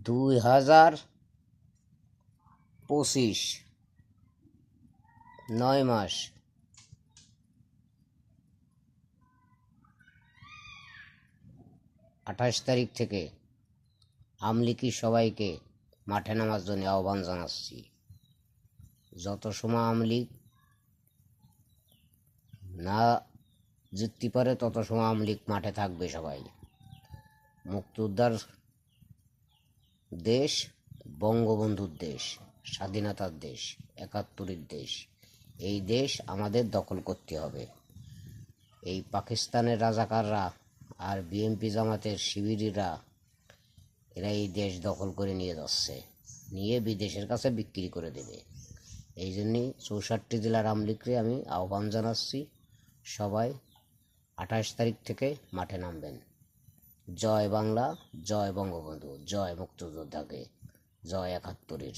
2025 9 মাস 28 তারিখ থেকে আমলিকি সবাইকে মাঠে নামার জন্য আহ্বান জানাচ্ছি। যত সময় আমলিগ না জিততে পারে তত সময় আমলিগ মাঠে থাকবে। সবাই মুক্তিযোদ্ধার দেশ, বঙ্গবন্ধুর দেশ, স্বাধীনতার দেশ, ৭১-এর দেশ। এই দেশ আমাদের দখল করতে হবে। এই পাকিস্তানের রাজাকাররা আর বিএনপি জামাতের শিবিরিরা এরা এই দেশ দখল করে নিয়ে যাচ্ছে, নিয়ে বিদেশের কাছে বিক্রি করে দেবে। এই জন্যই ৬৪ জেলার আমলিগকে আমি আহ্বান জানাচ্ছি, সবাই ২৮ তারিখ থেকে মাঠে নামবেন। জয় বাংলা, জয় বঙ্গবন্ধু, জয় মুক্তিযোদ্ধাকে, জয় ৭১-এর।